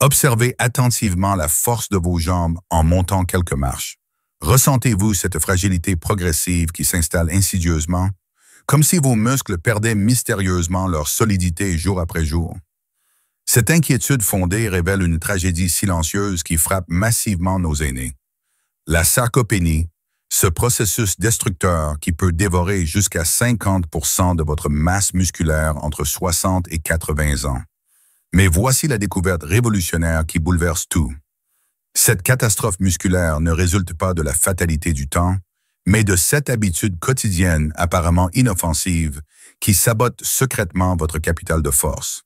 Observez attentivement la force de vos jambes en montant quelques marches. Ressentez-vous cette fragilité progressive qui s'installe insidieusement, comme si vos muscles perdaient mystérieusement leur solidité jour après jour. Cette inquiétude fondée révèle une tragédie silencieuse qui frappe massivement nos aînés. La sarcopénie, ce processus destructeur qui peut dévorer jusqu'à 50% de votre masse musculaire entre 60 et 80 ans. Mais voici la découverte révolutionnaire qui bouleverse tout. Cette catastrophe musculaire ne résulte pas de la fatalité du temps, mais de cette habitude quotidienne apparemment inoffensive qui sabote secrètement votre capital de force.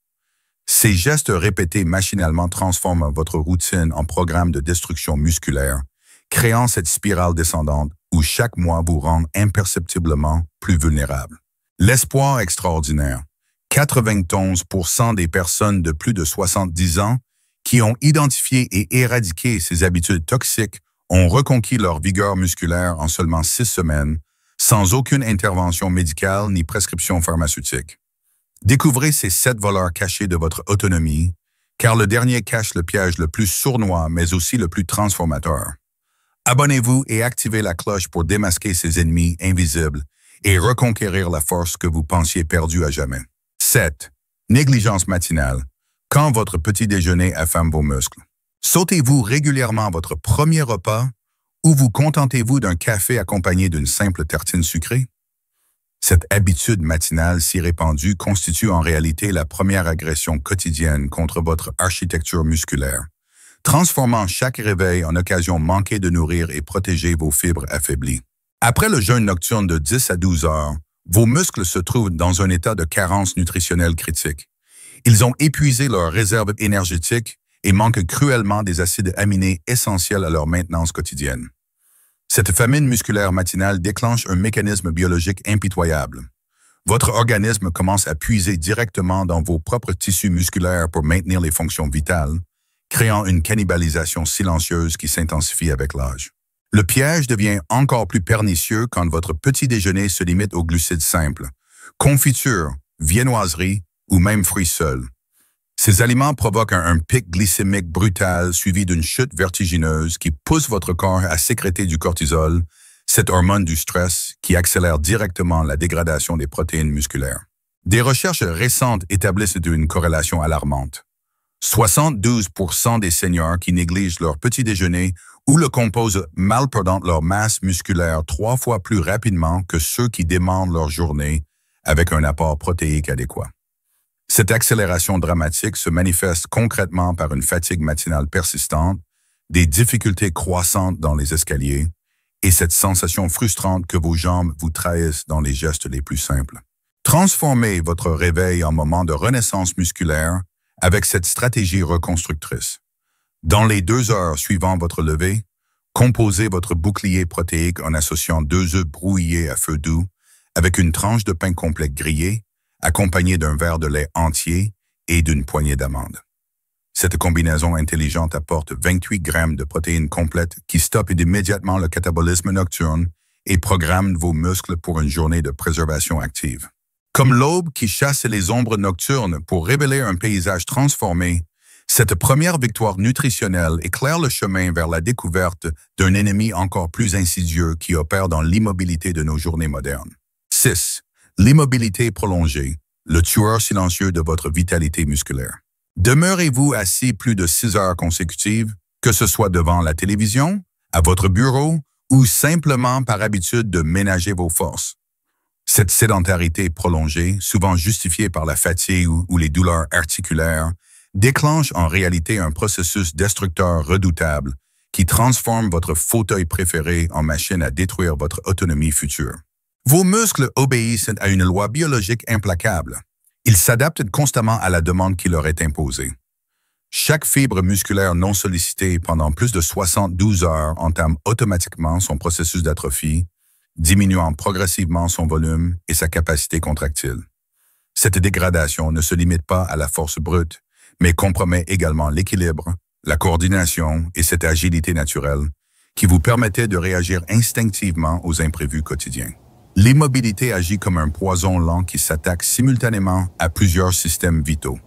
Ces gestes répétés machinalement transforment votre routine en programme de destruction musculaire, créant cette spirale descendante où chaque mois vous rend imperceptiblement plus vulnérable. L'espoir extraordinaire. 91% des personnes de plus de 70 ans qui ont identifié et éradiqué ces habitudes toxiques ont reconquis leur vigueur musculaire en seulement 6 semaines, sans aucune intervention médicale ni prescription pharmaceutique. Découvrez ces 7 voleurs cachés de votre autonomie, car le dernier cache le piège le plus sournois, mais aussi le plus transformateur. Abonnez-vous et activez la cloche pour démasquer ces ennemis invisibles et reconquérir la force que vous pensiez perdue à jamais. 7. Négligence matinale. Quand votre petit déjeuner affame vos muscles. Sautez-vous régulièrement votre premier repas ou vous contentez-vous d'un café accompagné d'une simple tartine sucrée? Cette habitude matinale si répandue constitue en réalité la première agression quotidienne contre votre architecture musculaire, transformant chaque réveil en occasion manquée de nourrir et protéger vos fibres affaiblies. Après le jeûne nocturne de 10 à 12 heures, vos muscles se trouvent dans un état de carence nutritionnelle critique. Ils ont épuisé leurs réserves énergétiques et manquent cruellement des acides aminés essentiels à leur maintenance quotidienne. Cette famine musculaire matinale déclenche un mécanisme biologique impitoyable. Votre organisme commence à puiser directement dans vos propres tissus musculaires pour maintenir les fonctions vitales, créant une cannibalisation silencieuse qui s'intensifie avec l'âge. Le piège devient encore plus pernicieux quand votre petit déjeuner se limite aux glucides simples, confiture, viennoiserie ou même fruits seuls. Ces aliments provoquent un pic glycémique brutal suivi d'une chute vertigineuse qui pousse votre corps à sécréter du cortisol, cette hormone du stress qui accélère directement la dégradation des protéines musculaires. Des recherches récentes établissent une corrélation alarmante. 72% des seniors qui négligent leur petit déjeuner ou le composent malperdant leur masse musculaire 3 fois plus rapidement que ceux qui demandent leur journée avec un apport protéique adéquat. Cette accélération dramatique se manifeste concrètement par une fatigue matinale persistante, des difficultés croissantes dans les escaliers et cette sensation frustrante que vos jambes vous trahissent dans les gestes les plus simples. Transformez votre réveil en moment de renaissance musculaire avec cette stratégie reconstructrice. Dans les 2 heures suivant votre lever, composez votre bouclier protéique en associant 2 œufs brouillés à feu doux avec une tranche de pain complet grillé, accompagné d'un verre de lait entier et d'une poignée d'amandes. Cette combinaison intelligente apporte 28 grammes de protéines complètes qui stoppent immédiatement le catabolisme nocturne et programment vos muscles pour une journée de préservation active. Comme l'aube qui chasse les ombres nocturnes pour révéler un paysage transformé, cette première victoire nutritionnelle éclaire le chemin vers la découverte d'un ennemi encore plus insidieux qui opère dans l'immobilité de nos journées modernes. 6. L'immobilité prolongée, le tueur silencieux de votre vitalité musculaire. Demeurez-vous assis plus de 6 heures consécutives, que ce soit devant la télévision, à votre bureau ou simplement par habitude de ménager vos forces. Cette sédentarité prolongée, souvent justifiée par la fatigue ou les douleurs articulaires, déclenche en réalité un processus destructeur redoutable qui transforme votre fauteuil préféré en machine à détruire votre autonomie future. Vos muscles obéissent à une loi biologique implacable. Ils s'adaptent constamment à la demande qui leur est imposée. Chaque fibre musculaire non sollicitée pendant plus de 72 heures entame automatiquement son processus d'atrophie, diminuant progressivement son volume et sa capacité contractile. Cette dégradation ne se limite pas à la force brute, mais compromet également l'équilibre, la coordination et cette agilité naturelle qui vous permettait de réagir instinctivement aux imprévus quotidiens. L'immobilité agit comme un poison lent qui s'attaque simultanément à plusieurs systèmes vitaux.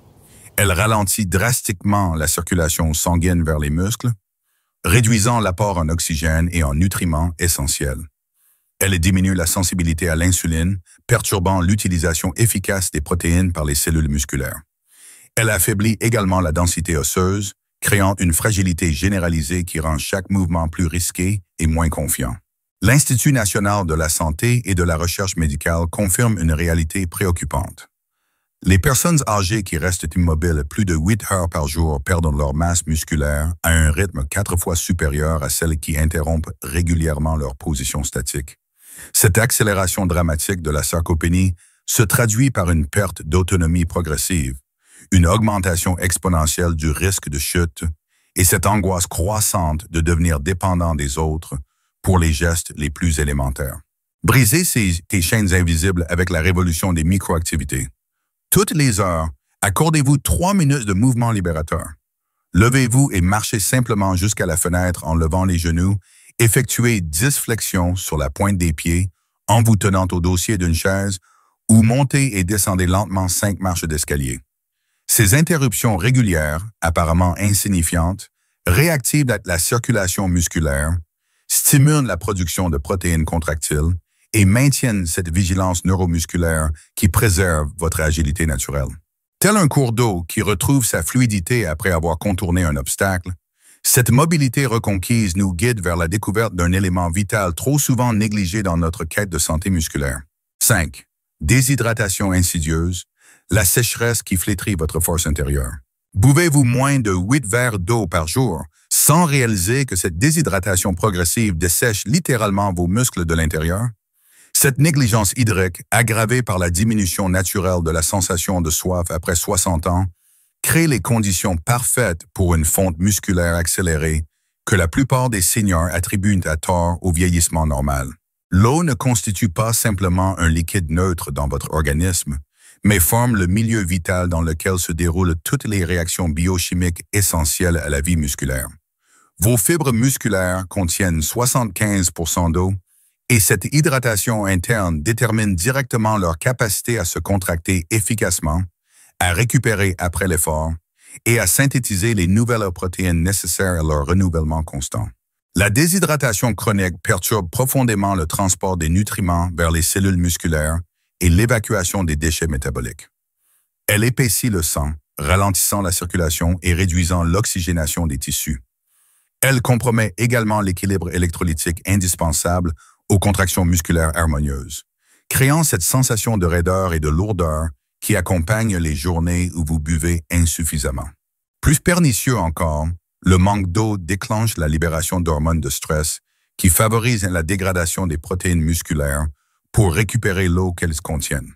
Elle ralentit drastiquement la circulation sanguine vers les muscles, réduisant l'apport en oxygène et en nutriments essentiels. Elle diminue la sensibilité à l'insuline, perturbant l'utilisation efficace des protéines par les cellules musculaires. Elle affaiblit également la densité osseuse, créant une fragilité généralisée qui rend chaque mouvement plus risqué et moins confiant. L'Institut national de la santé et de la recherche médicale confirme une réalité préoccupante. Les personnes âgées qui restent immobiles plus de 8 heures par jour perdent leur masse musculaire à un rythme 4 fois supérieur à celles qui interrompent régulièrement leur position statique. Cette accélération dramatique de la sarcopénie se traduit par une perte d'autonomie progressive, une augmentation exponentielle du risque de chute et cette angoisse croissante de devenir dépendant des autres pour les gestes les plus élémentaires. Brisez ces chaînes invisibles avec la révolution des microactivités. Toutes les heures, accordez-vous 3 minutes de mouvement libérateur. Levez-vous et marchez simplement jusqu'à la fenêtre en levant les genoux. Effectuez 10 flexions sur la pointe des pieds en vous tenant au dossier d'une chaise ou montez et descendez lentement 5 marches d'escalier. Ces interruptions régulières, apparemment insignifiantes, réactivent la circulation musculaire, stimulent la production de protéines contractiles et maintiennent cette vigilance neuromusculaire qui préserve votre agilité naturelle. Tel un cours d'eau qui retrouve sa fluidité après avoir contourné un obstacle, cette mobilité reconquise nous guide vers la découverte d'un élément vital trop souvent négligé dans notre quête de santé musculaire. 5. Déshydratation insidieuse, la sécheresse qui flétrit votre force intérieure. Buvez-vous moins de 8 verres d'eau par jour sans réaliser que cette déshydratation progressive dessèche littéralement vos muscles de l'intérieur? Cette négligence hydrique, aggravée par la diminution naturelle de la sensation de soif après 60 ans, crée les conditions parfaites pour une fonte musculaire accélérée que la plupart des seniors attribuent à tort au vieillissement normal. L'eau ne constitue pas simplement un liquide neutre dans votre organisme, mais forme le milieu vital dans lequel se déroulent toutes les réactions biochimiques essentielles à la vie musculaire. Vos fibres musculaires contiennent 75% d'eau, et cette hydratation interne détermine directement leur capacité à se contracter efficacement, à récupérer après l'effort et à synthétiser les nouvelles protéines nécessaires à leur renouvellement constant. La déshydratation chronique perturbe profondément le transport des nutriments vers les cellules musculaires et l'évacuation des déchets métaboliques. Elle épaissit le sang, ralentissant la circulation et réduisant l'oxygénation des tissus. Elle compromet également l'équilibre électrolytique indispensable aux contractions musculaires harmonieuses, créant cette sensation de raideur et de lourdeur qui accompagne les journées où vous buvez insuffisamment. Plus pernicieux encore, le manque d'eau déclenche la libération d'hormones de stress qui favorisent la dégradation des protéines musculaires pour récupérer l'eau qu'elles contiennent.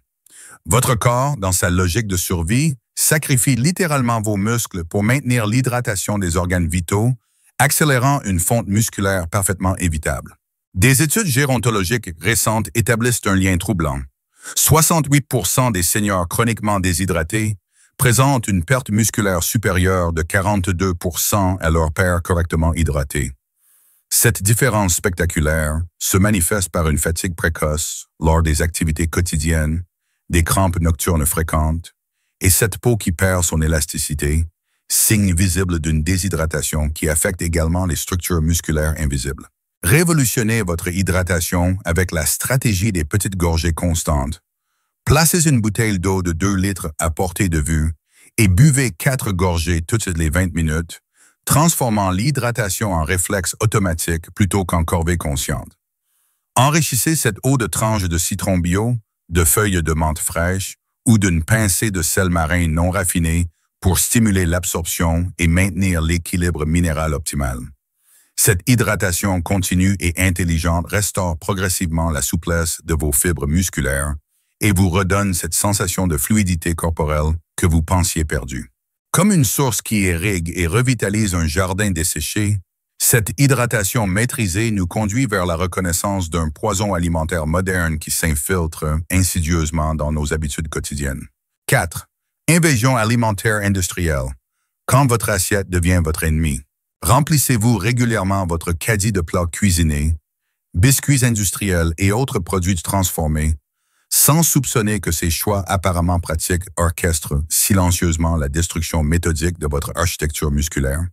Votre corps, dans sa logique de survie, sacrifie littéralement vos muscles pour maintenir l'hydratation des organes vitaux, accélérant une fonte musculaire parfaitement évitable. Des études gérontologiques récentes établissent un lien troublant. 68% des seniors chroniquement déshydratés présentent une perte musculaire supérieure de 42% à leur pairs correctement hydratés. Cette différence spectaculaire se manifeste par une fatigue précoce lors des activités quotidiennes, des crampes nocturnes fréquentes, et cette peau qui perd son élasticité, signe visible d'une déshydratation qui affecte également les structures musculaires invisibles. Révolutionnez votre hydratation avec la stratégie des petites gorgées constantes. Placez une bouteille d'eau de 2 litres à portée de vue et buvez 4 gorgées toutes les 20 minutes, transformant l'hydratation en réflexe automatique plutôt qu'en corvée consciente. Enrichissez cette eau de tranches de citron bio, de feuilles de menthe fraîche ou d'une pincée de sel marin non raffiné pour stimuler l'absorption et maintenir l'équilibre minéral optimal. Cette hydratation continue et intelligente restaure progressivement la souplesse de vos fibres musculaires et vous redonne cette sensation de fluidité corporelle que vous pensiez perdue. Comme une source qui irrigue et revitalise un jardin desséché, cette hydratation maîtrisée nous conduit vers la reconnaissance d'un poison alimentaire moderne qui s'infiltre insidieusement dans nos habitudes quotidiennes. 4. Invasion alimentaire industrielle. Quand votre assiette devient votre ennemi. Remplissez-vous régulièrement votre caddie de plats cuisinés, biscuits industriels et autres produits transformés, sans soupçonner que ces choix apparemment pratiques orchestrent silencieusement la destruction méthodique de votre architecture musculaire.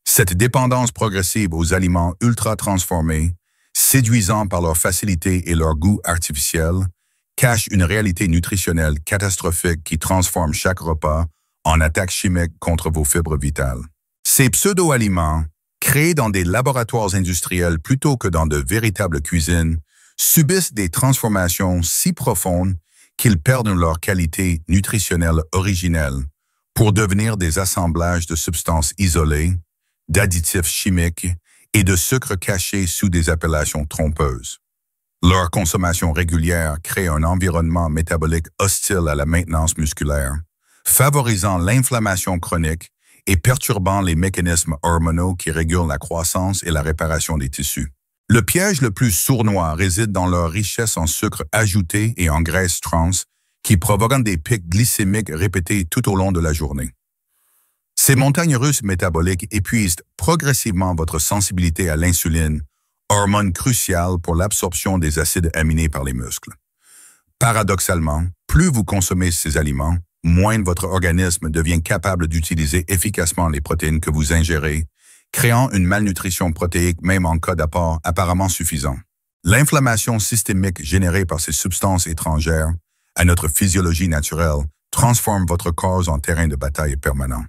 Cette dépendance progressive aux aliments ultra-transformés, séduisants par leur facilité et leur goût artificiel, cache une réalité nutritionnelle catastrophique qui transforme chaque repas en attaque chimique contre vos fibres vitales. Ces pseudo-aliments, créés dans des laboratoires industriels plutôt que dans de véritables cuisines, subissent des transformations si profondes qu'ils perdent leur qualité nutritionnelle originelle pour devenir des assemblages de substances isolées, d'additifs chimiques et de sucres cachés sous des appellations trompeuses. Leur consommation régulière crée un environnement métabolique hostile à la maintenance musculaire, favorisant l'inflammation chronique et perturbant les mécanismes hormonaux qui régulent la croissance et la réparation des tissus. Le piège le plus sournois réside dans leur richesse en sucre ajouté et en graisse trans qui provoquent des pics glycémiques répétés tout au long de la journée. Ces montagnes russes métaboliques épuisent progressivement votre sensibilité à l'insuline, hormone cruciale pour l'absorption des acides aminés par les muscles. Paradoxalement, plus vous consommez ces aliments, moins votre organisme devient capable d'utiliser efficacement les protéines que vous ingérez, créant une malnutrition protéique même en cas d'apport apparemment suffisant. L'inflammation systémique générée par ces substances étrangères à notre physiologie naturelle transforme votre corps en terrain de bataille permanent.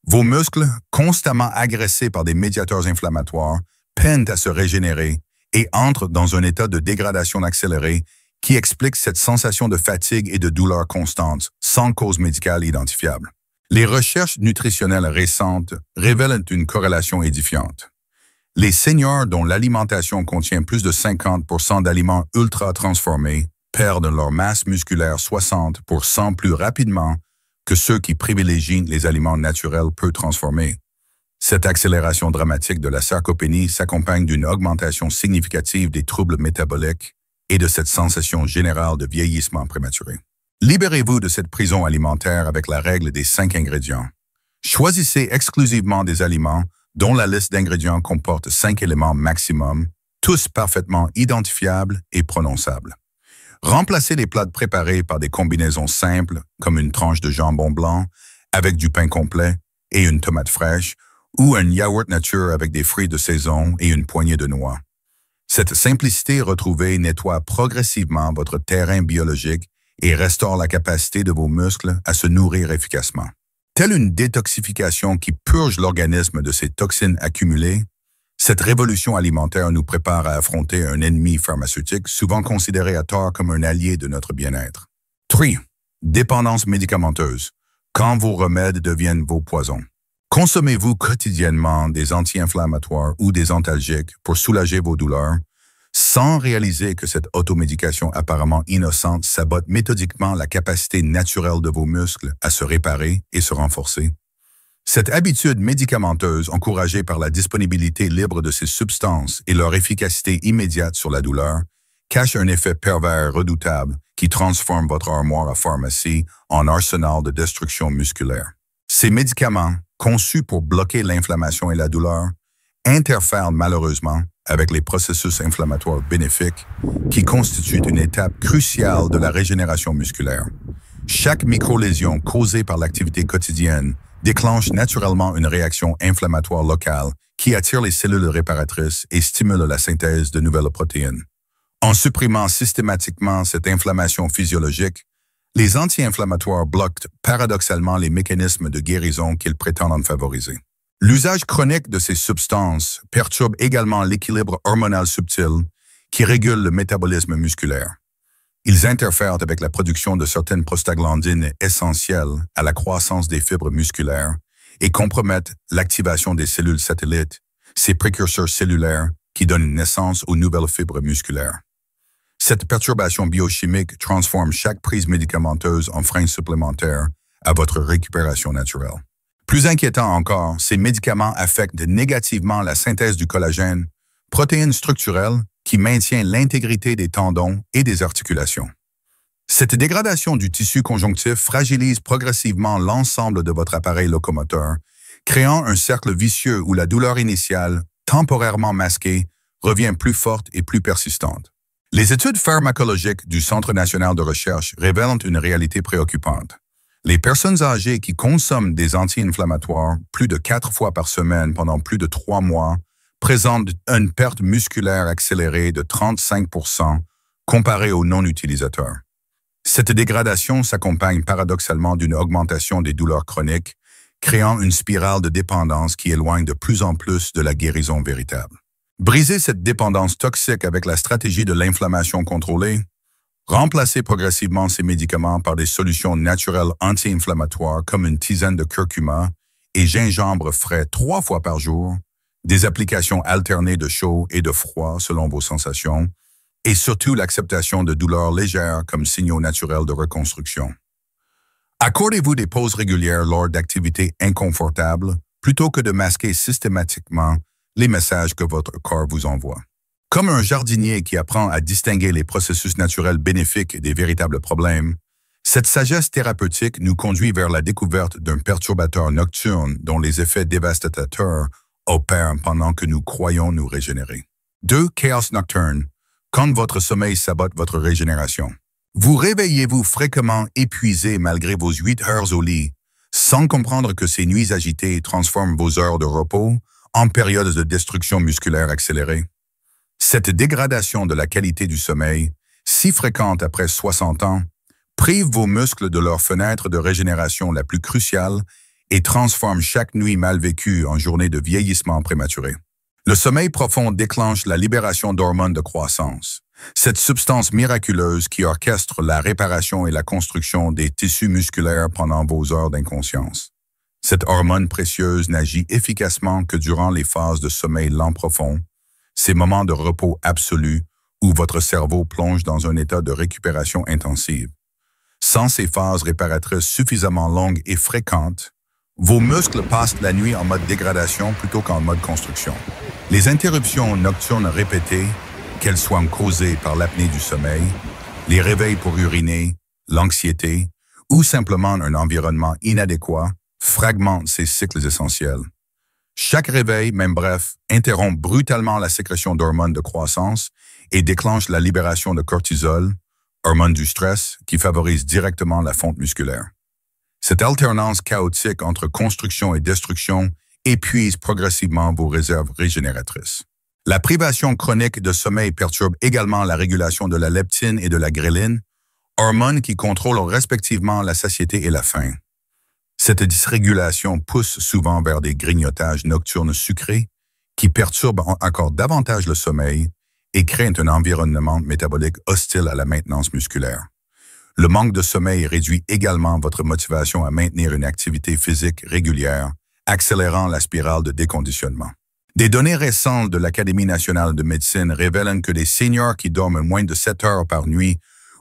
Vos muscles, constamment agressés par des médiateurs inflammatoires, peinent à se régénérer et entrent dans un état de dégradation accélérée qui explique cette sensation de fatigue et de douleur constante, sans cause médicale identifiable. Les recherches nutritionnelles récentes révèlent une corrélation édifiante. Les seniors dont l'alimentation contient plus de 50% d'aliments ultra-transformés perdent leur masse musculaire 60% plus rapidement que ceux qui privilégient les aliments naturels peu transformés. Cette accélération dramatique de la sarcopénie s'accompagne d'une augmentation significative des troubles métaboliques et de cette sensation générale de vieillissement prématuré. Libérez-vous de cette prison alimentaire avec la règle des 5 ingrédients. Choisissez exclusivement des aliments dont la liste d'ingrédients comporte 5 éléments maximum, tous parfaitement identifiables et prononçables. Remplacez les plats préparés par des combinaisons simples, comme une tranche de jambon blanc avec du pain complet et une tomate fraîche, ou un yaourt nature avec des fruits de saison et une poignée de noix. Cette simplicité retrouvée nettoie progressivement votre terrain biologique et restaure la capacité de vos muscles à se nourrir efficacement. Telle une détoxification qui purge l'organisme de ses toxines accumulées, cette révolution alimentaire nous prépare à affronter un ennemi pharmaceutique souvent considéré à tort comme un allié de notre bien-être. 3. Dépendance médicamenteuse. Quand vos remèdes deviennent vos poisons. Consommez-vous quotidiennement des anti-inflammatoires ou des antalgiques pour soulager vos douleurs, sans réaliser que cette automédication apparemment innocente sabote méthodiquement la capacité naturelle de vos muscles à se réparer et se renforcer? Cette habitude médicamenteuse, encouragée par la disponibilité libre de ces substances et leur efficacité immédiate sur la douleur, cache un effet pervers redoutable qui transforme votre armoire à pharmacie en arsenal de destruction musculaire. Ces médicaments, conçus pour bloquer l'inflammation et la douleur, interfèrent malheureusement avec les processus inflammatoires bénéfiques qui constituent une étape cruciale de la régénération musculaire. Chaque microlésion causée par l'activité quotidienne déclenche naturellement une réaction inflammatoire locale qui attire les cellules réparatrices et stimule la synthèse de nouvelles protéines. En supprimant systématiquement cette inflammation physiologique, les anti-inflammatoires bloquent paradoxalement les mécanismes de guérison qu'ils prétendent favoriser. L'usage chronique de ces substances perturbe également l'équilibre hormonal subtil qui régule le métabolisme musculaire. Ils interfèrent avec la production de certaines prostaglandines essentielles à la croissance des fibres musculaires et compromettent l'activation des cellules satellites, ces précurseurs cellulaires qui donnent naissance aux nouvelles fibres musculaires. Cette perturbation biochimique transforme chaque prise médicamenteuse en frein supplémentaire à votre récupération naturelle. Plus inquiétant encore, ces médicaments affectent négativement la synthèse du collagène, protéine structurelle qui maintient l'intégrité des tendons et des articulations. Cette dégradation du tissu conjonctif fragilise progressivement l'ensemble de votre appareil locomoteur, créant un cercle vicieux où la douleur initiale, temporairement masquée, revient plus forte et plus persistante. Les études pharmacologiques du Centre national de recherche révèlent une réalité préoccupante. Les personnes âgées qui consomment des anti-inflammatoires plus de 4 fois par semaine pendant plus de 3 mois présentent une perte musculaire accélérée de 35% comparée aux non-utilisateurs. Cette dégradation s'accompagne paradoxalement d'une augmentation des douleurs chroniques, créant une spirale de dépendance qui éloigne de plus en plus de la guérison véritable. Briser cette dépendance toxique avec la stratégie de l'inflammation contrôlée, remplacer progressivement ces médicaments par des solutions naturelles anti-inflammatoires comme une tisane de curcuma et gingembre frais 3 fois par jour, des applications alternées de chaud et de froid selon vos sensations, et surtout l'acceptation de douleurs légères comme signaux naturels de reconstruction. Accordez-vous des pauses régulières lors d'activités inconfortables plutôt que de masquer systématiquement les messages que votre corps vous envoie. Comme un jardinier qui apprend à distinguer les processus naturels bénéfiques des véritables problèmes, cette sagesse thérapeutique nous conduit vers la découverte d'un perturbateur nocturne dont les effets dévastateurs opèrent pendant que nous croyons nous régénérer. 2. Chaos nocturne. Quand votre sommeil sabote votre régénération. Vous réveillez-vous fréquemment épuisé malgré vos 8 heures au lit, sans comprendre que ces nuits agitées transforment vos heures de repos en périodes de destruction musculaire accélérée. Cette dégradation de la qualité du sommeil, si fréquente après 60 ans, prive vos muscles de leur fenêtre de régénération la plus cruciale et transforme chaque nuit mal vécue en journée de vieillissement prématuré. Le sommeil profond déclenche la libération d'hormones de croissance, cette substance miraculeuse qui orchestre la réparation et la construction des tissus musculaires pendant vos heures d'inconscience. Cette hormone précieuse n'agit efficacement que durant les phases de sommeil lent profond, ces moments de repos absolu où votre cerveau plonge dans un état de récupération intensive. Sans ces phases réparatrices suffisamment longues et fréquentes, vos muscles passent la nuit en mode dégradation plutôt qu'en mode construction. Les interruptions nocturnes répétées, qu'elles soient causées par l'apnée du sommeil, les réveils pour uriner, l'anxiété ou simplement un environnement inadéquat, fragmentent ces cycles essentiels. Chaque réveil, même bref, interrompt brutalement la sécrétion d'hormones de croissance et déclenche la libération de cortisol, hormone du stress qui favorise directement la fonte musculaire. Cette alternance chaotique entre construction et destruction épuise progressivement vos réserves régénératrices. La privation chronique de sommeil perturbe également la régulation de la leptine et de la gréline, hormones qui contrôlent respectivement la satiété et la faim. Cette dysrégulation pousse souvent vers des grignotages nocturnes sucrés qui perturbent encore davantage le sommeil et créent un environnement métabolique hostile à la maintenance musculaire. Le manque de sommeil réduit également votre motivation à maintenir une activité physique régulière, accélérant la spirale de déconditionnement. Des données récentes de l'Académie nationale de médecine révèlent que les seniors qui dorment moins de 7 heures par nuit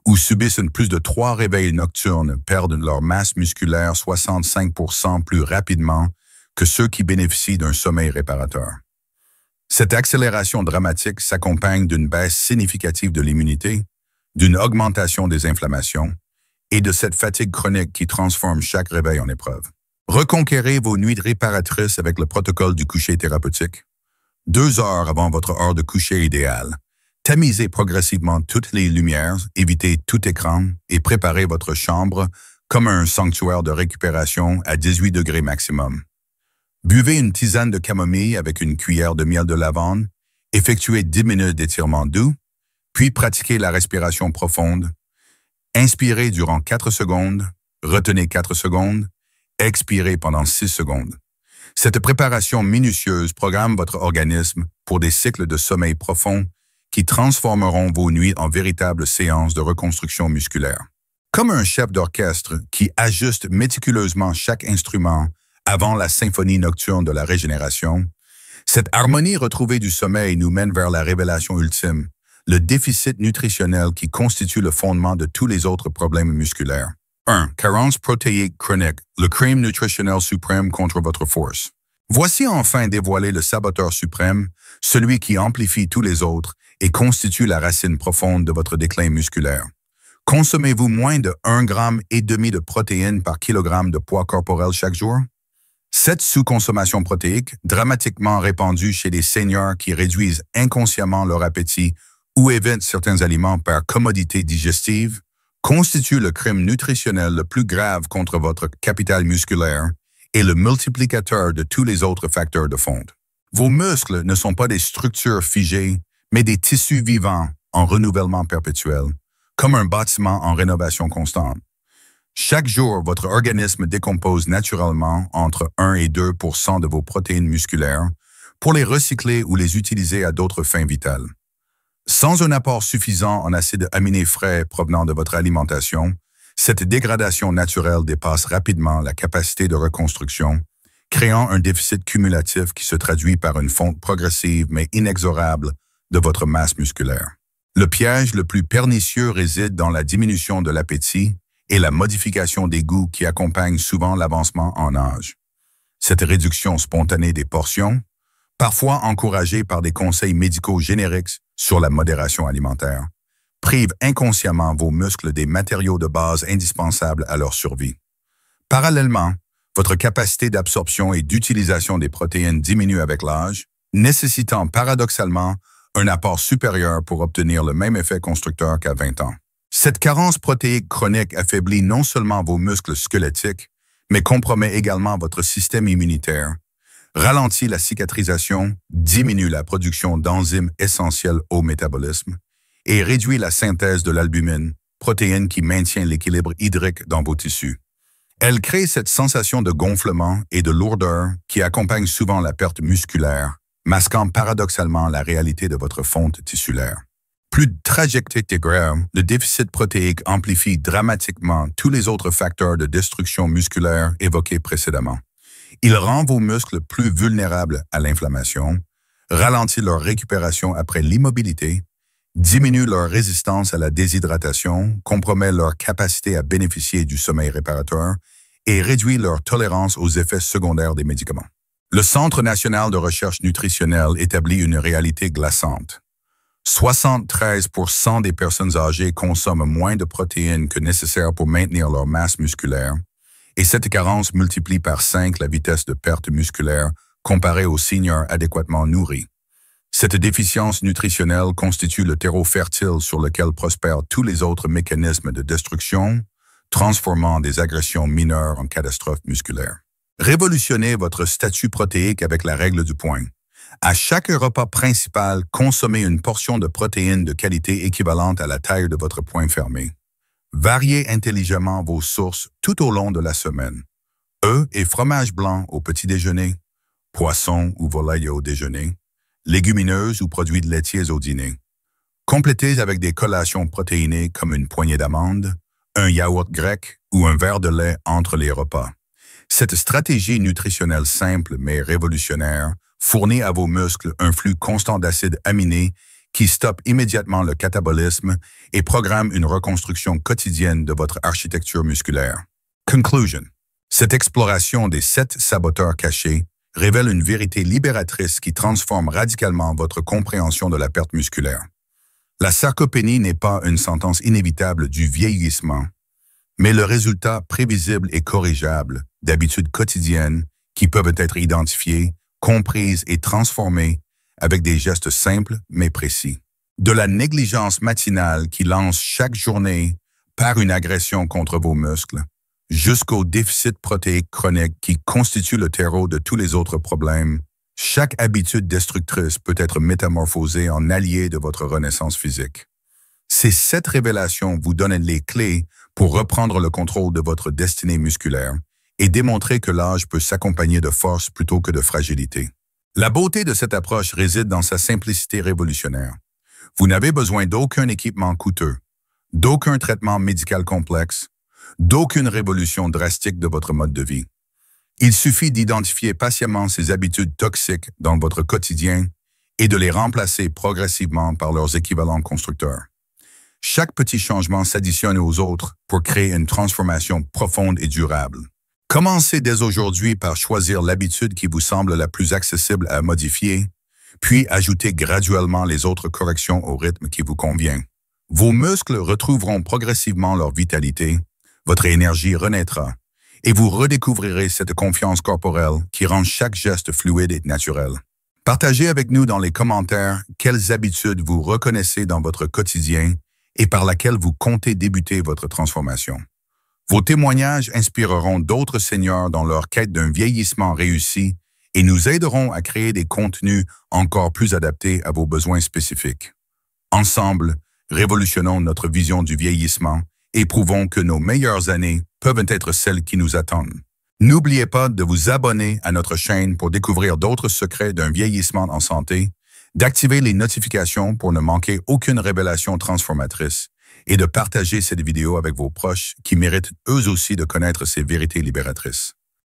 ou subissent plus de 3 réveils nocturnes perdent leur masse musculaire 65% plus rapidement que ceux qui bénéficient d'un sommeil réparateur. Cette accélération dramatique s'accompagne d'une baisse significative de l'immunité, d'une augmentation des inflammations et de cette fatigue chronique qui transforme chaque réveil en épreuve. Reconquérez vos nuits réparatrices avec le protocole du coucher thérapeutique. 2 heures avant votre heure de coucher idéale, tamisez progressivement toutes les lumières, évitez tout écran et préparez votre chambre comme un sanctuaire de récupération à 18 degrés maximum. Buvez une tisane de camomille avec une cuillère de miel de lavande, effectuez 10 minutes d'étirement doux, puis pratiquez la respiration profonde. Inspirez durant 4 secondes, retenez 4 secondes, expirez pendant 6 secondes. Cette préparation minutieuse programme votre organisme pour des cycles de sommeil profond qui transformeront vos nuits en véritables séances de reconstruction musculaire. Comme un chef d'orchestre qui ajuste méticuleusement chaque instrument avant la symphonie nocturne de la régénération, cette harmonie retrouvée du sommeil nous mène vers la révélation ultime, le déficit nutritionnel qui constitue le fondement de tous les autres problèmes musculaires. 1. Carence protéique chronique, le crime nutritionnel suprême contre votre force. Voici enfin dévoilé le saboteur suprême, celui qui amplifie tous les autres et constitue la racine profonde de votre déclin musculaire. Consommez-vous moins de 1,5 g de protéines par kilogramme de poids corporel chaque jour? Cette sous-consommation protéique, dramatiquement répandue chez les seniors qui réduisent inconsciemment leur appétit ou évite certains aliments par commodité digestive constitue le crime nutritionnel le plus grave contre votre capital musculaire et le multiplicateur de tous les autres facteurs de fonte. Vos muscles ne sont pas des structures figées, mais des tissus vivants en renouvellement perpétuel, comme un bâtiment en rénovation constante. Chaque jour, votre organisme décompose naturellement entre 1 et 2 % de vos protéines musculaires pour les recycler ou les utiliser à d'autres fins vitales. Sans un apport suffisant en acides aminés frais provenant de votre alimentation, cette dégradation naturelle dépasse rapidement la capacité de reconstruction, créant un déficit cumulatif qui se traduit par une fonte progressive mais inexorable de votre masse musculaire. Le piège le plus pernicieux réside dans la diminution de l'appétit et la modification des goûts qui accompagnent souvent l'avancement en âge. Cette réduction spontanée des portions, parfois encouragée par des conseils médicaux génériques sur la modération alimentaire, prive inconsciemment vos muscles des matériaux de base indispensables à leur survie. Parallèlement, votre capacité d'absorption et d'utilisation des protéines diminue avec l'âge, nécessitant paradoxalement un apport supérieur pour obtenir le même effet constructeur qu'à 20 ans. Cette carence protéique chronique affaiblit non seulement vos muscles squelettiques, mais compromet également votre système immunitaire, ralentit la cicatrisation, diminue la production d'enzymes essentielles au métabolisme et réduit la synthèse de l'albumine, protéine qui maintient l'équilibre hydrique dans vos tissus. Elle crée cette sensation de gonflement et de lourdeur qui accompagne souvent la perte musculaire, masquant paradoxalement la réalité de votre fonte tissulaire. Plus trajectoire, le déficit protéique amplifie dramatiquement tous les autres facteurs de destruction musculaire évoqués précédemment. Il rend vos muscles plus vulnérables à l'inflammation, ralentit leur récupération après l'immobilité, diminue leur résistance à la déshydratation, compromet leur capacité à bénéficier du sommeil réparateur et réduit leur tolérance aux effets secondaires des médicaments. Le Centre national de recherche nutritionnelle établit une réalité glaçante. 73 % des personnes âgées consomment moins de protéines que nécessaire pour maintenir leur masse musculaire, et cette carence multiplie par 5 la vitesse de perte musculaire comparée aux seniors adéquatement nourris. Cette déficience nutritionnelle constitue le terreau fertile sur lequel prospèrent tous les autres mécanismes de destruction, transformant des agressions mineures en catastrophes musculaires. Révolutionnez votre statut protéique avec la règle du point. À chaque repas principal, consommez une portion de protéines de qualité équivalente à la taille de votre poing fermé. Variez intelligemment vos sources tout au long de la semaine. Œufs et fromage blanc au petit déjeuner, poisson ou volaille au déjeuner, légumineuses ou produits laitiers au dîner. Complétez avec des collations protéinées comme une poignée d'amandes, un yaourt grec ou un verre de lait entre les repas. Cette stratégie nutritionnelle simple mais révolutionnaire fournit à vos muscles un flux constant d'acides aminés qui stoppe immédiatement le catabolisme et programme une reconstruction quotidienne de votre architecture musculaire. Conclusion. Cette exploration des 7 saboteurs cachés révèle une vérité libératrice qui transforme radicalement votre compréhension de la perte musculaire. La sarcopénie n'est pas une sentence inévitable du vieillissement, mais le résultat prévisible et corrigeable d'habitudes quotidiennes qui peuvent être identifiées, comprises et transformées avec des gestes simples mais précis. De la négligence matinale qui lance chaque journée par une agression contre vos muscles, jusqu'au déficit protéique chronique qui constitue le terreau de tous les autres problèmes, chaque habitude destructrice peut être métamorphosée en allié de votre renaissance physique. Ces 7 révélations vous donnent les clés pour reprendre le contrôle de votre destinée musculaire et démontrer que l'âge peut s'accompagner de force plutôt que de fragilité. La beauté de cette approche réside dans sa simplicité révolutionnaire. Vous n'avez besoin d'aucun équipement coûteux, d'aucun traitement médical complexe, d'aucune révolution drastique de votre mode de vie. Il suffit d'identifier patiemment ces habitudes toxiques dans votre quotidien et de les remplacer progressivement par leurs équivalents constructeurs. Chaque petit changement s'additionne aux autres pour créer une transformation profonde et durable. Commencez dès aujourd'hui par choisir l'habitude qui vous semble la plus accessible à modifier, puis ajoutez graduellement les autres corrections au rythme qui vous convient. Vos muscles retrouveront progressivement leur vitalité, votre énergie renaîtra, et vous redécouvrirez cette confiance corporelle qui rend chaque geste fluide et naturel. Partagez avec nous dans les commentaires quelles habitudes vous reconnaissez dans votre quotidien et par laquelle vous comptez débuter votre transformation. Vos témoignages inspireront d'autres seniors dans leur quête d'un vieillissement réussi et nous aideront à créer des contenus encore plus adaptés à vos besoins spécifiques. Ensemble, révolutionnons notre vision du vieillissement et prouvons que nos meilleures années peuvent être celles qui nous attendent. N'oubliez pas de vous abonner à notre chaîne pour découvrir d'autres secrets d'un vieillissement en santé, d'activer les notifications pour ne manquer aucune révélation transformatrice et de partager cette vidéo avec vos proches qui méritent eux aussi de connaître ces vérités libératrices.